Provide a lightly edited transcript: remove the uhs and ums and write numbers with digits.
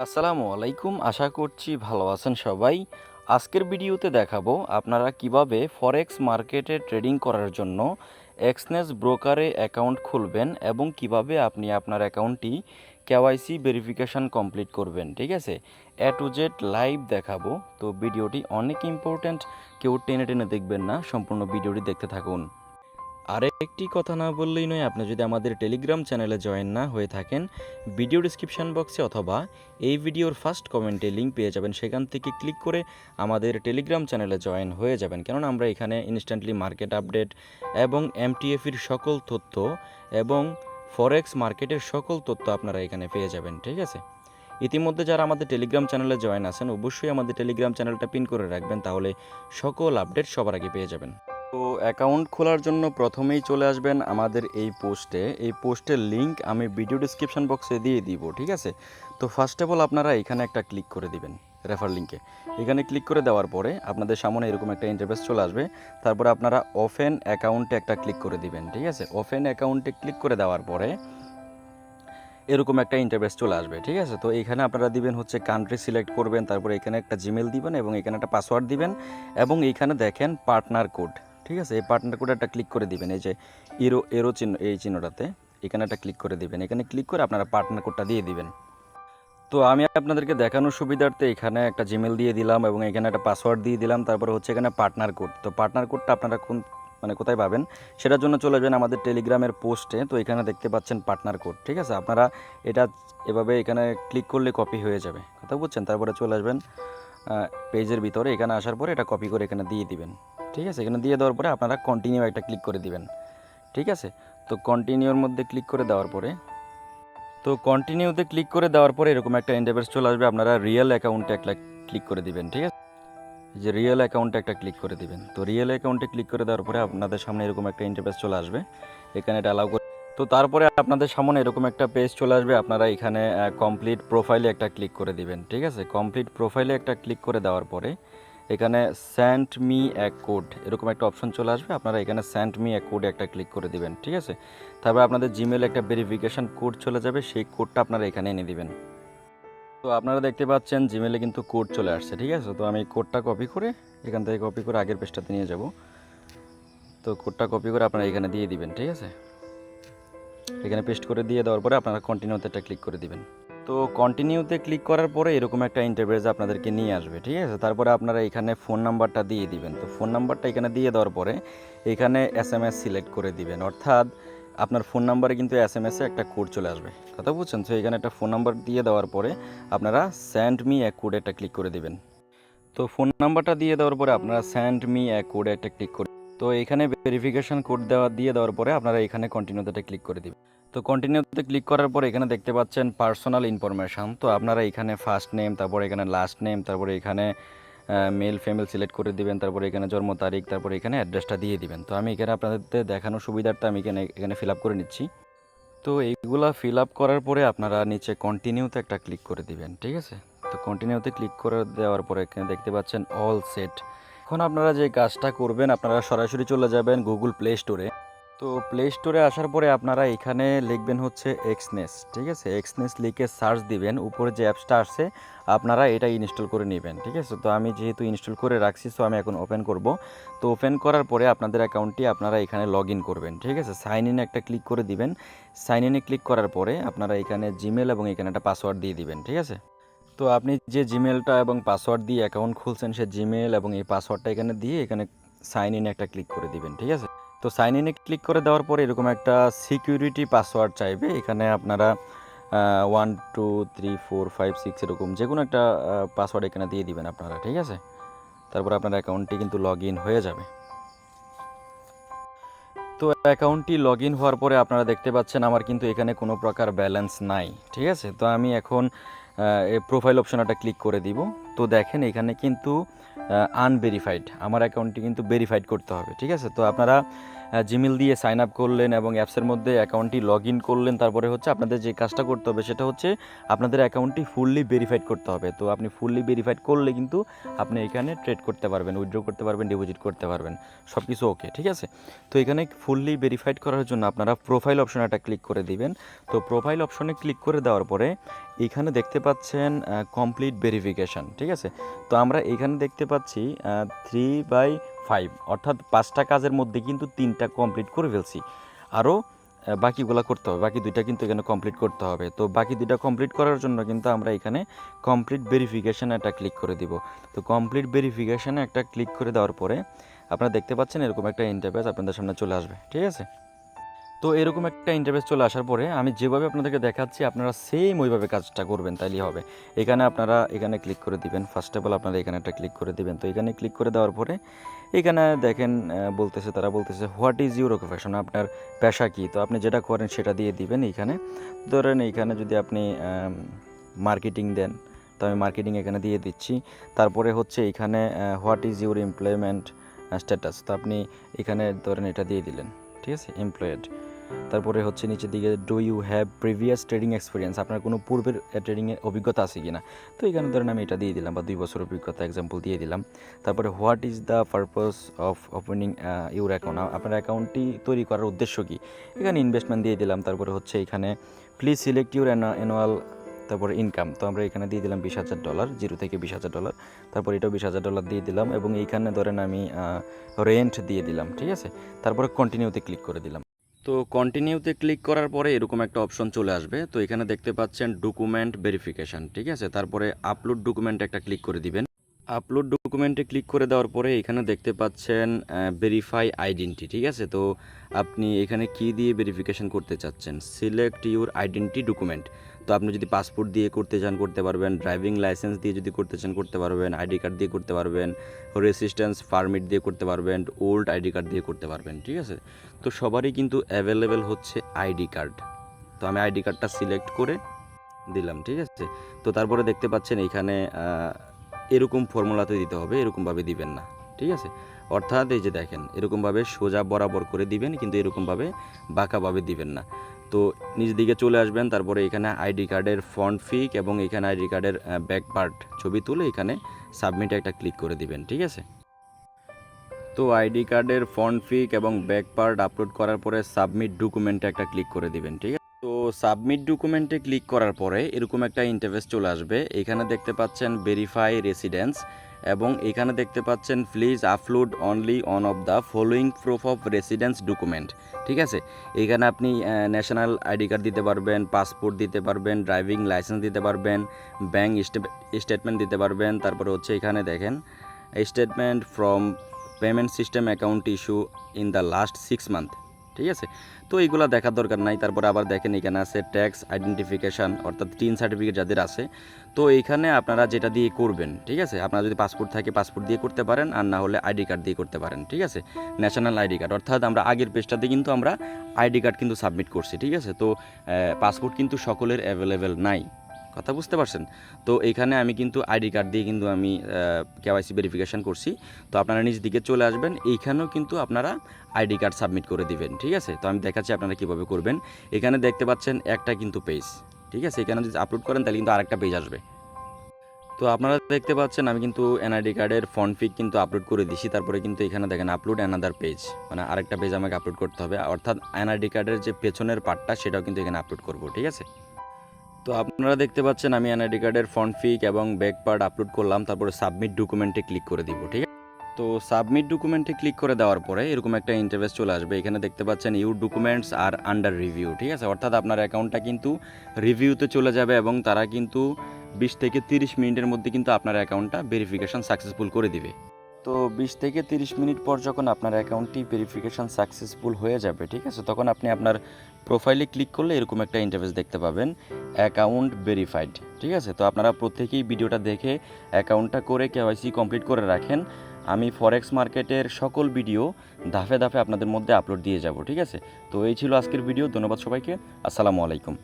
আসসালামু আলাইকুম, আশা করছি ভালো আছেন সবাই। আজকের ভিডিওতে দেখাবো আপনারা কিভাবে ফরেক্স মার্কেটে ট্রেডিং করার জন্য এক্সনেস ব্রোকারে অ্যাকাউন্ট খুলবেন এবং কিভাবে আপনি আপনার অ্যাকাউন্টটি কেওয়াইসি ভেরিফিকেশন কমপ্লিট করবেন। ঠিক আছে, এ টু জেড লাইভ দেখাবো। তো ভিডিওটি অনেক ইম্পর্ট্যান্ট, কেউ টেনে টেনে দেখবেন না, সম্পূর্ণ ভিডিওটি দেখতে থাকুন। আরেকটি কথা না বললেই নয়, আপনি যদি আমাদের টেলিগ্রাম চ্যানেলে জয়েন না হয়ে থাকেন, ভিডিও ডিসক্রিপশান বক্সে অথবা এই ভিডিওর ফার্স্ট কমেন্টে লিঙ্ক পেয়ে যাবেন, সেখান থেকে ক্লিক করে আমাদের টেলিগ্রাম চ্যানেলে জয়েন হয়ে যাবেন। কেননা আমরা এখানে ইনস্ট্যান্টলি মার্কেট আপডেট এবং এমটিএফির সকল তথ্য এবং ফরেক্স মার্কেটের সকল তথ্য আপনারা এখানে পেয়ে যাবেন। ঠিক আছে, ইতিমধ্যে যারা আমাদের টেলিগ্রাম চ্যানেলে জয়েন আছেন, অবশ্যই আমাদের টেলিগ্রাম চ্যানেলটা পিন করে রাখবেন, তাহলে সকল আপডেট সবার আগে পেয়ে যাবেন। তো অ্যাকাউন্ট খোলার জন্য প্রথমেই চলে আসবেন আমাদের এই পোস্টের লিঙ্ক আমি ভিডিও ডিসক্রিপশন বক্সে দিয়ে দিব। ঠিক আছে, তো ফার্স্ট অফ অল আপনারা এখানে একটা ক্লিক করে দিবেন, রেফার লিঙ্কে। এখানে ক্লিক করে দেওয়ার পরে আপনাদের সামনে এরকম একটা ইন্টারফেস চলে আসবে। তারপরে আপনারা ওপেন অ্যাকাউন্টে একটা ক্লিক করে দিবেন। ঠিক আছে, ওপেন অ্যাকাউন্টে ক্লিক করে দেওয়ার পরে এরকম একটা ইন্টারফেস চলে আসবে। ঠিক আছে, তো এখানে আপনারা দিবেন হচ্ছে কান্ট্রি সিলেক্ট করবেন, তারপরে এখানে একটা জিমেল দিবেন এবং এখানে একটা পাসওয়ার্ড দিবেন এবং এইখানে দেখেন পার্টনার কোড। ঠিক আছে, এই পার্টনার কোডে একটা ক্লিক করে দিবেন, এই যে এরো চিহ্ন, এই চিহ্নটাতে এখানে একটা ক্লিক করে দিবেন। এখানে ক্লিক করে আপনারা পার্টনার কোডটা দিয়ে দিবেন। তো আমি আপনাদেরকে দেখানোর সুবিধার্থে এখানে একটা জিমেল দিয়ে দিলাম এবং এখানে একটা পাসওয়ার্ড দিয়ে দিলাম। তারপরে হচ্ছে এখানে পার্টনার কোড। তো পার্টনার কোডটা আপনারা কোথায় পাবেন সেটার জন্য চলে যাবেন আমাদের টেলিগ্রামের পোস্টে। তো এখানে দেখতে পাচ্ছেন পার্টনার কোড। ঠিক আছে, আপনারা এটা এভাবে এখানে ক্লিক করলে কপি হয়ে যাবে, কথা বুঝছেন। তারপরে চলে আসবেন পেজের ভিতরে, এখানে আসার পরে এটা কপি করে এখানে দিয়ে দিবেন। ঠিক আছে, এখানে দিয়ে দেওয়ার পরে আপনারা কন্টিনিউ একটা ক্লিক করে দিবেন। ঠিক আছে, তো কন্টিনিউর মধ্যে ক্লিক করে দেওয়ার পরে কন্টিনিউতে ক্লিক করে দেওয়ার পরে এরকম একটা ইন্টারফেস চলে আসবে। আপনারা রিয়েল অ্যাকাউন্টে একটা ক্লিক করে দিবেন। ঠিক আছে, যে রিয়েল অ্যাকাউন্টে একটা ক্লিক করে দিবেন। তো রিয়েল অ্যাকাউন্টে ক্লিক করে দেওয়ার পরে আপনাদের সামনে এরকম একটা ইন্টারফেস চলে আসবে, এখানে এটা অ্যালাউ করে। তো তারপরে আপনাদের সামনে এরকম একটা পেজ চলে আসবে। আপনারা এখানে কমপ্লিট প্রোফাইলে একটা ক্লিক করে দিবেন। ঠিক আছে, কমপ্লিট প্রোফাইলে একটা ক্লিক করে দেওয়ার পরে এখানে সেন্ড মি এ কোড এরকম একটা অপশন চলে আসবে। আপনারা এখানে সেন্ড মি এ কোডে একটা ক্লিক করে দিবেন। ঠিক আছে, তারপর আপনাদের জিমেলে একটা ভেরিফিকেশান কোড চলে যাবে, সেই কোডটা আপনারা এখানে এনে দিবেন। তো আপনারা দেখতে পাচ্ছেন জিমেলে কিন্তু কোড চলে আসছে। ঠিক আছে, তো আমি কোডটা কপি করে এখান থেকে কপি করে আগের পেজটাতে নিয়ে যাব। তো কোডটা কপি করে আপনারা এখানে দিয়ে দিবেন। ঠিক আছে, এখানে পেস্ট করে দিয়ে দেওয়ার পরে আপনারা কন্টিনিউতে একটা ক্লিক করে দিবেন। তো কন্টিনিউতে ক্লিক করার পরে এরকম একটা ইন্টারফেস আপনাদেরকে নিয়ে আসবে। ঠিক আছে, তারপরে আপনারা এখানে ফোন নাম্বারটা দিয়ে দিবেন। তো ফোন নাম্বারটা এখানে দিয়ে দেওয়ার পরে এখানে SMS সিলেক্ট করে দিবেন, অর্থাৎ আপনার ফোন নাম্বারে কিন্তু SMS-এ একটা কোড চলে আসবে, কথা বুঝছেন। তো এখানে একটা ফোন নাম্বার দিয়ে দেওয়ার পরে আপনারা সেন্ড মি এ কোডে একটা ক্লিক করে দিবেন। তো ফোন নাম্বারটা দিয়ে দেওয়ার পরে আপনারা সেন্ড মি এ কোডে একটা ক্লিক করে, তো এখানে ভেরিফিকেশান কোড দিয়ে দেওয়ার পরে আপনারা এখানে কন্টিনিউতে ক্লিক করে দিবেন। তো কন্টিনিউতে ক্লিক করার পরে এখানে দেখতে পাচ্ছেন পার্সোনাল ইনফরমেশান। তো আপনারা এখানে ফার্স্ট নেম, তারপরে এখানে লাস্ট নেম, তারপরে এখানে মেল ফিমেল সিলেক্ট করে দিবেন, তারপরে এখানে জন্ম তারিখ, তারপরে এখানে অ্যাড্রেসটা দিয়ে দিবেন। তো আমি এখানে আপনাদের দেখানোর সুবিধার্থে আমি এখানে ফিল আপ করে নিচ্ছি। তো এইগুলা ফিল আপ করার পরে আপনারা নিচে কন্টিনিউতে একটা ক্লিক করে দিবেন। ঠিক আছে, তো কন্টিনিউতে ক্লিক করে দেওয়ার পরে এখানে দেখতে পাচ্ছেন অল সেট। এখন আপনারা যে কাজটা করবেন, আপনারা সরাসরি চলে যাবেন গুগল প্লে স্টোরে। তো প্লে স্টোরে আসার পরে আপনারা এখানে লিখবেন হচ্ছে এক্সনেস। ঠিক আছে, এক্সনেস লিখে সার্চ দিবেন, উপরে যে অ্যাপসটা আসছে আপনারা এটা ইনস্টল করে নেবেন। ঠিক আছে, তো আমি যেহেতু ইনস্টল করে রাখছি, সো আমি এখন ওপেন করব। তো ওপেন করার পরে আপনাদের অ্যাকাউন্টটি আপনারা এখানে লগ ইন করবেন। ঠিক আছে, সাইন ইনে একটা ক্লিক করে দিবেন। সাইন ইনে ক্লিক করার পরে আপনারা এখানে জিমেল এবং এখানে একটা পাসওয়ার্ড দিয়ে দিবেন। ঠিক আছে, তো আপনি যে জিমেলটা এবং পাসওয়ার্ড দিয়ে অ্যাকাউন্ট খুলছেন, সে জিমেল এবং এই পাসওয়ার্ডটা এখানে দিয়ে এখানে সাইন ইনে একটা ক্লিক করে দিবেন। ঠিক আছে, তো সাইন ইনে ক্লিক করে দেওয়ার পরে এরকম একটা সিকিউরিটি পাসওয়ার্ড চাইবে। এখানে আপনারা 1 2 3 4 5 6 এরকম যে কোনো একটা পাসওয়ার্ড এখানে দিয়ে দিবেন আপনারা। ঠিক আছে, তারপর আপনার অ্যাকাউন্টটি কিন্তু লগ ইন হয়ে যাবে। তো অ্যাকাউন্টটি লগ ইন হওয়ার পরে আপনারা দেখতে পাচ্ছেন আমার কিন্তু এখানে কোনো প্রকার ব্যালেন্স নাই। ঠিক আছে, তো আমি এখন এই প্রোফাইল অপশনটা ক্লিক করে দিব। তো দেখেন এখানে কিন্তু আনভেরিফাইড, আমার অ্যাকাউন্টটি কিন্তু ভেরিফাইড করতে হবে। ঠিক আছে, তো আপনারা জিমেল দিয়ে সাইন আপ করলেন এবং অ্যাপসের মধ্যে অ্যাকাউন্টটি লগ ইন করলেন, তারপরে হচ্ছে আপনাদের যে কাজটা করতে হবে সেটা হচ্ছে আপনাদের অ্যাকাউন্টটি ফুললি ভেরিফাইড করতে হবে। তো আপনি ফুললি ভেরিফাইড করলে কিন্তু আপনি এখানে ট্রেড করতে পারবেন, উইথড্র করতে পারবেন, ডিপোজিট করতে পারবেন, সব কিছু ওকে, ঠিক আছে। তো এখানে ফুললি ভেরিফাইড করার জন্য আপনারা প্রোফাইল অপশনে একটা ক্লিক করে দিবেন। তো প্রোফাইল অপশনে ক্লিক করে দেওয়ার পরে এখানে দেখতে পাচ্ছেন কমপ্লিট ভেরিফিকেশান, ঠিক আছে। তো আমরা এখানে দেখতে পাচ্ছি 3/5, অর্থাৎ 5টা কাজের মধ্যে কিন্তু 3টা কমপ্লিট করে ফেলছি, আরও বাকিগুলো করতে হবে, বাকি 2টা কিন্তু এখানে কমপ্লিট করতে হবে। তো বাকি 2টা কমপ্লিট করার জন্য কিন্তু আমরা এখানে কমপ্লিট ভেরিফিকেশানে একটা ক্লিক করে দিব। তো কমপ্লিট ভেরিফিকেশানে একটা ক্লিক করে দেওয়ার পরে আপনারা দেখতে পাচ্ছেন এরকম একটা ইন্টারফেস আপনাদের সামনে চলে আসবে, ঠিক আছে। তো এরকম একটা ইন্টারফেস চলে আসার পরে আমি যেভাবে আপনাদেরকে দেখাচ্ছি আপনারা সেম ওইভাবে কাজটা করবেন, তাইলেই হবে। এখানে আপনারা এখানে ক্লিক করে দিবেন, ফার্স্ট অফ অল আপনারা এখানে একটা ক্লিক করে দিবেন। তো এখানে ক্লিক করে দেওয়ার পরে এখানে দেখেন তারা বলতেছে হোয়াট ইজ ইউর অকুপেশন, আপনার পেশা কী। তো আপনি যেটা করেন সেটা দিয়ে দিবেন। এইখানে ধরেন এইখানে যদি আপনি মার্কেটিং দেন, তো আমি মার্কেটিং এখানে দিয়ে দিচ্ছি। তারপরে হচ্ছে এখানে what is your employment status, তো আপনি এখানে ধরেন এটা দিয়ে দিলেন, ঠিক আছে, এমপ্লয়েড। তারপরে হচ্ছে নিচের দিকে do you have previous trading experience, আপনার কোনো পূর্বের ট্রেডিংয়ের অভিজ্ঞতা আছে কি না। তো এখানে ধরেন আমি এটা দিয়ে দিলাম, বা 2 বছর অভিজ্ঞতা এক্সাম্পল দিয়ে দিলাম। তারপরে what is the purpose of opening your account, আপনার অ্যাকাউন্টটি তৈরি করার উদ্দেশ্য কী, এখানে ইনভেস্টমেন্ট দিয়ে দিলাম। তারপরে হচ্ছে এখানে প্লিজ সিলেক্ট ইউর অ্যানুয়াল, তারপরে ইনকাম, তো আমরা এখানে দিয়ে দিলাম $20,000, 0 থেকে $20,000। তারপর এটাও $20,000 দিয়ে দিলাম, এবং এইখানে ধরেন আমি রেন্ট দিয়ে দিলাম, ঠিক আছে। তারপরে কন্টিনিউতে ক্লিক করে দিলাম। তো কন্টিনিউতে ক্লিক করার পরে এরকম একটা অপশন চলে আসবে। তো এখানে দেখতে পাচ্ছেন ডকুমেন্ট ভেরিফিকেশান, ঠিক আছে। তারপরে আপলোড ডকুমেন্ট একটা ক্লিক করে দিবেন। আপলোড ডকুমেন্টে ক্লিক করে দেওয়ার পরে এখানে দেখতে পাচ্ছেন ভেরিফাই আইডেন্টি, ঠিক আছে। তো আপনি এখানে কি দিয়ে ভেরিফিকেশন করতে চাচ্ছেন, সিলেক্ট ইউর আইডেন্টি ডকুমেন্ট। তো আপনি যদি পাসপোর্ট দিয়ে করতে চান করতে পারবেন, ড্রাইভিং লাইসেন্স দিয়ে যদি করতে চান করতে পারবেন, আইডি কার্ড দিয়ে করতে পারবেন, রেসিস্ট্যান্স পারমিট দিয়ে করতে পারবেন, ওল্ড আইডি কার্ড দিয়ে করতে পারবেন, ঠিক আছে। তো সবারই কিন্তু অ্যাভেলেবেল হচ্ছে আইডি কার্ড। তো আমি আইডি কার্ডটা সিলেক্ট করে দিলাম, ঠিক আছে। তো তারপরে দেখতে পাচ্ছেন এইখানে এরকম ফর্মুলাতে দিতে হবে, এরকমভাবে দিবেন না, ঠিক আছে। অর্থাৎ এই যে দেখেন এরকমভাবে সোজা বরাবর করে দিবেন, কিন্তু এরকমভাবে বাঁকাভাবে দিবেন না। তো নিজ দিকে চলে আসবেন, তারপরে এখানে আইডি কার্ডের ফ্রন্ট পিক এবং এখানে আইডি কার্ডের ব্যাক পার্ট ছবি তুলে এখানে সাবমিটে একটা ক্লিক করে দিবেন, ঠিক আছে। তো আইডি কার্ডের ফ্রন্ট পিক এবং ব্যাক পার্ট আপলোড করার পরে সাবমিট ডকুমেন্টে একটা ক্লিক করে দিবেন, ঠিক আছে। তো সাবমিট ডকুমেন্টে ক্লিক করার পরে এরকম একটা ইন্টারফেস চলে আসবে। এখানে দেখতে পাচ্ছেন ভেরিফাই রেসিডেন্স, এবং এখানে দেখতে পাচ্ছেন please upload only on of the following proof of residence document, ঠিক আছে। এখানে আপনি ন্যাশনাল আইডি কার্ড দিতে পারবেন, পাসপোর্ট দিতে পারবেন, ড্রাইভিং লাইসেন্স দিতে পারবেন, ব্যাঙ্ক স্টেটমেন্ট দিতে পারবেন। তারপরে হচ্ছে এখানে দেখেন statement from payment system account issue in the last 6 month, ঠিক আছে। তো এইগুলো দেখার দরকার নাই। তারপরে আবার দেখেন এখানে আছে ট্যাক্স আইডেন্টিফিকেশান, অর্থাৎ টিন সার্টিফিকেট যাদের আছে। তো এইখানে আপনারা যেটা দিয়ে করবেন, ঠিক আছে, আপনারা যদি পাসপোর্ট থাকে পাসপোর্ট দিয়ে করতে পারেন, আর না হলে আইডি কার্ড দিয়ে করতে পারেন, ঠিক আছে। ন্যাশনাল আইডি কার্ড, অর্থাৎ আমরা আগের পেজটাতে কিন্তু আমরা আইডি কার্ড কিন্তু সাবমিট করছি, ঠিক আছে। তো পাসপোর্ট কিন্তু সকলের অ্যাভেলেবেল নাই, কথা বুঝতে পারছেন। তো এইখানে আমি কিন্তু আইডি কার্ড দিয়ে কিন্তু আমি কেওয়াইসি ভেরিফিকেশান করছি। তো আপনারা নিজ দিকে চলে আসবেন, এইখানেও কিন্তু আপনারা আইডি কার্ড সাবমিট করে দিবেন, ঠিক আছে। তো আমি দেখাচ্ছি আপনারা কীভাবে করবেন। এখানে দেখতে পাচ্ছেন একটা কিন্তু পেজ, ঠিক আছে। এখানে যদি আপলোড করেন তাহলে কিন্তু আরেকটা পেজ আসবে। তো আপনারা দেখতে পাচ্ছেন আমি কিন্তু এনআইডি কার্ডের ফ্রন্ট পিক কিন্তু আপলোড করে দিছি। তারপরে কিন্তু এখানে দেখেন আপলোড অ্যানাদার পেজ, মানে আরেকটা পেজ আমাকে আপলোড করতে হবে, অর্থাৎ এনআইডি কার্ডের যে পেছনের পার্টটা সেটাও কিন্তু এখানে আপলোড করব, ঠিক আছে। তো আপনারা দেখতে পাচ্ছেন আমি এনআইডি কার্ডের ফ্রন্ট পিক এবং ব্যাক পার্ট আপলোড করলাম, তারপরে সাবমিট ডকুমেন্টে ক্লিক করে দিব, ঠিক আছে। তো সাবমিট ডকুমেন্টে ক্লিক করে দেওয়ার পরে এরকম একটা ইন্টারফেস চলে আসবে। এখানে দেখতে পাচ্ছেন your documents are under review, ঠিক আছে। অর্থাৎ আপনার অ্যাকাউন্টটা কিন্তু রিভিউতে চলে যাবে, এবং তারা কিন্তু 20 থেকে 30 মিনিটের মধ্যে কিন্তু আপনার অ্যাকাউন্টটা ভেরিফিকেশান সাকসেসফুল করে দিবে। তো 20 থেকে 30 মিনিট পর যখন আপনার অ্যাকাউন্টটি ভেরিফিকেশান সাকসেসফুল হয়ে যাবে, ঠিক আছে, তখন আপনি আপনার প্রোফাইলে ক্লিক করলে এরকম একটা ইন্টারফেস দেখতে পাবেন, অ্যাকাউন্ট ভেরিফাইড, ঠিক আছে। তো আপনারা প্রত্যেকেই ভিডিওটা দেখে অ্যাকাউন্টটা করে কেওয়াইসি কমপ্লিট করে রাখেন। আমি ফরেক্স মার্কেটের সকল ভিডিও ধাপে ধাপে আপনাদের মধ্যে আপলোড দিয়ে যাব, ঠিক আছে। তো এই ছিল আজকের ভিডিও। ধন্যবাদ সবাইকে। আসসালামু আলাইকুম।